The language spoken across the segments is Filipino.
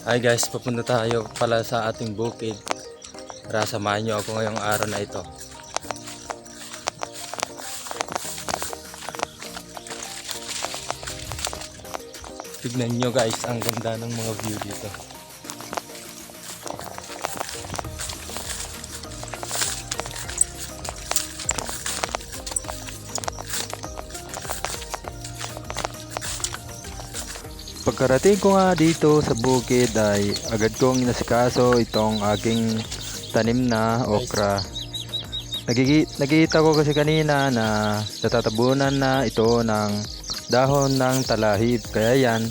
Hi guys, papunta tayo pala sa ating bukid. Tara, samahan nyo ako ngayong araw na ito. Tignan nyo guys, ang ganda ng mga view dito. Pagkarating ko nga dito sa bukid ay agad kong inasikaso itong aking tanim na okra. Nakikita ko kasi kanina na natatabunan na ito ng dahon ng talahib, kaya yan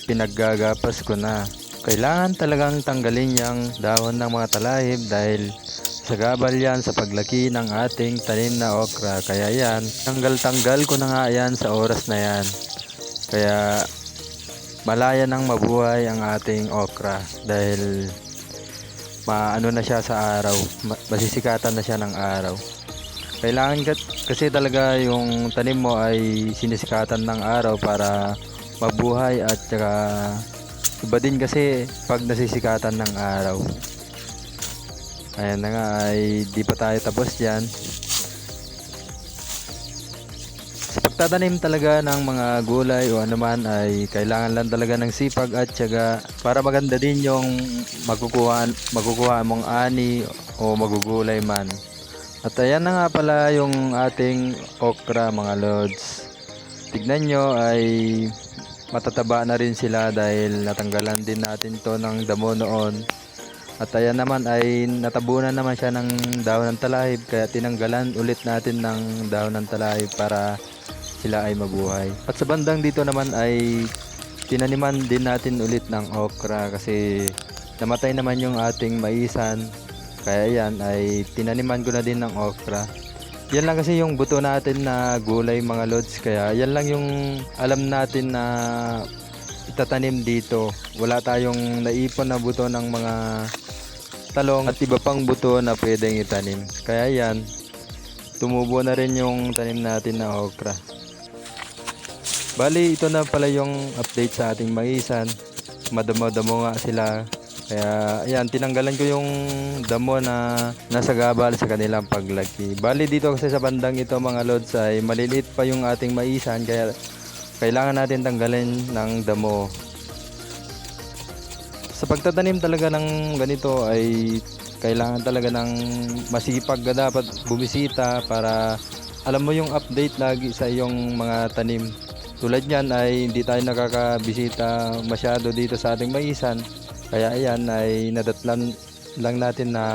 pinaggagapas ko na. Kailangan talagang tanggalin yung dahon ng mga talahib dahil sagabal yan sa paglaki ng ating tanim na okra. Kaya yan, tanggal-tanggal ko na nga yan sa oras na yan. Kaya malaya nang mabuhay ang ating okra dahil maano na siya sa araw, masisikatan na siya ng araw. Kailangan kasi talaga yung tanim mo ay sinisikatan ng araw para mabuhay, at saka iba din kasi pag nasisikatan ng araw. Ayan na nga, ay di pa tayo tapos dyan. Sa pagtatanim talaga ng mga gulay o anuman ay kailangan lang talaga ng sipag at syaga para maganda din yung makukuha mong ani o magugulay man. At ayan na nga pala yung ating okra mga lods. Tignan nyo ay matataba na rin sila dahil natanggalan din natin to ng damo noon. At ayan naman ay natabunan naman siya ng dahon ng talahib, kaya tinanggalan ulit natin ng dahon ng talahib para sila ay mabuhay. At sa bandang dito naman ay tinaniman din natin ulit ng okra kasi namatay naman yung ating maisan. Kaya yan ay tinaniman ko na din ng okra. Yan lang kasi yung buto natin na gulay mga lods, kaya yan lang yung alam natin na itatanim dito. Wala tayong naipon na buto ng mga talong at iba pang buto na pwedeng itanim. Kaya yan, tumubo na rin yung tanim natin na okra. Bali, ito na pala yung update sa ating maisan. Madamo-damo nga sila. Kaya ayan, tinanggalan ko yung damo na nasa gabal sa kanilang paglaki. Bali, dito kasi sa bandang ito mga lods ay maliliit pa yung ating maisan, kaya kailangan natin tanggalin ng damo. Sa pagtatanim talaga ng ganito ay kailangan talaga ng masipag ka dapat bumisita para alam mo yung update lagi sa iyong mga tanim. Tulad niyan ay hindi tayo nakakabisita masyado dito sa ating maisan. Kaya ayan ay nadatlan lang natin na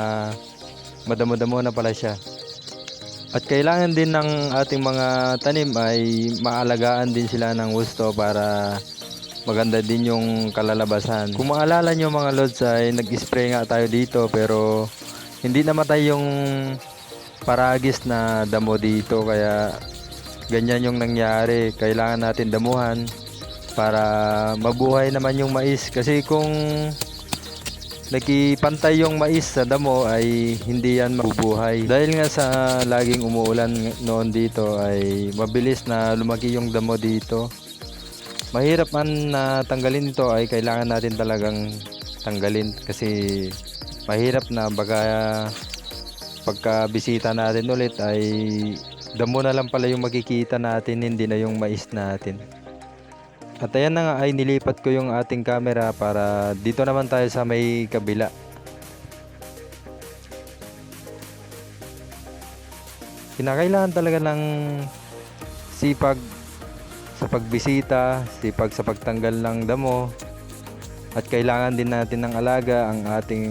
madamo-damo na pala siya. At kailangan din ng ating mga tanim ay maalagaan din sila ng gusto para maganda din yung kalalabasan. Kung maalala nyo mga lods ay nag-spray nga tayo dito pero hindi namatay yung paragis na damo dito, kaya ganyan yung nangyari. Kailangan natin damuhan para mabuhay naman yung mais, kasi kung nagipantay yung mais sa damo ay hindi yan mabubuhay. Dahil nga sa laging umuulan noon dito ay mabilis na lumaki yung damo dito. Mahirap man na tanggalin ito ay kailangan natin talagang tanggalin kasi mahirap na baka pagka bisita natin ulit ay damo na lang pala yung makikita natin, hindi na yung mais natin. At ayan na nga ay nilipat ko yung ating camera para dito naman tayo sa may kabila. Kinakailangan talaga ng sipag sa pagbisita, sipag sa pagtanggal ng damo, at kailangan din natin ng alaga ang ating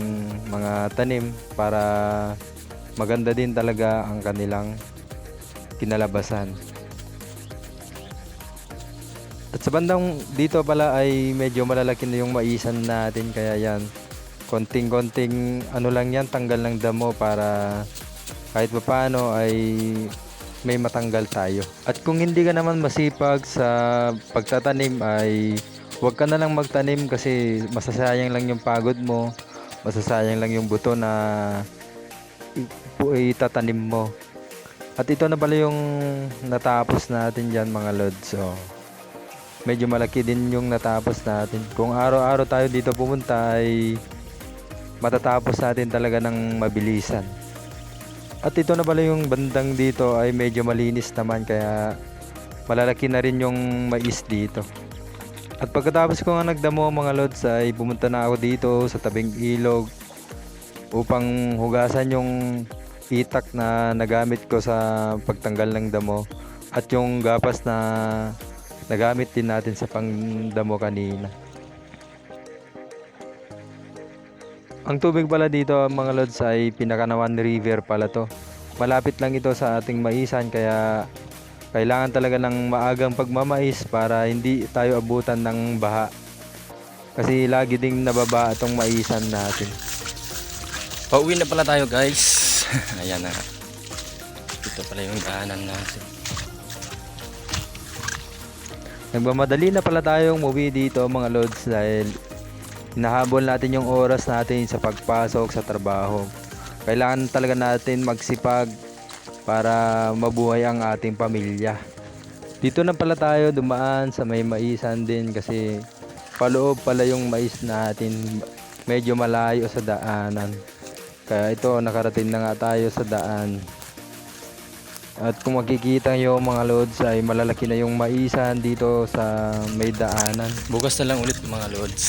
mga tanim para maganda din talaga ang kanilang kinalabasan. At sa bandang dito pala ay medyo malalaki na yung maisan natin, kaya yan konting-konting ano lang yan, tanggal ng damo para kahit paano ay may matanggal tayo. At kung hindi ka naman masipag sa pagtatanim ay huwag ka na lang magtanim kasi masasayang lang yung pagod mo, masasayang lang yung buto na itatanim mo. At ito na pala yung natapos natin dyan mga lods. medyo malaki din yung natapos natin. Kung araw-araw tayo dito pumunta ay matatapos natin talaga ng mabilisan. At ito na pala yung bandang dito ay medyo malinis naman kaya malalaki na rin yung mais dito. At pagkatapos ko nga nagdamo mga lods ay pumunta na ako dito sa tabing ilog upang hugasan yung itak na nagamit ko sa pagtanggal ng damo at yung gapas na nagamit din natin sa pangdamo kanina. Ang tubig pala dito mga lods ay Pinakanawan River pala to. Malapit lang ito sa ating maisan kaya kailangan talaga ng maagang pagmamais para hindi tayo abutan ng baha. Kasi lagi ding nababa itong maisan natin. Pauwi na pala tayo guys. Ayan na. Ito pala yung daanan natin. Nagmamadali na pala tayong umuwi dito mga lods dahil hinahabol natin yung oras natin sa pagpasok sa trabaho. Kailangan talaga natin magsipag para mabuhay ang ating pamilya. Dito na pala tayo dumaan sa may maisan din kasi paloob pala yung mais natin, medyo malayo sa daanan. Kaya ito nakarating na nga tayo sa daan. At kung makikita nyo mga lods ay malalaki na yung maisan dito sa may daanan. Bukas na lang ulit mga lods.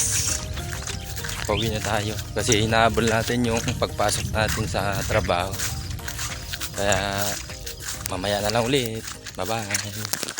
Pauwi na tayo kasi hinahabol natin yung pagpasok natin sa trabaho. Kaya mamaya na lang ulit. Bye bye.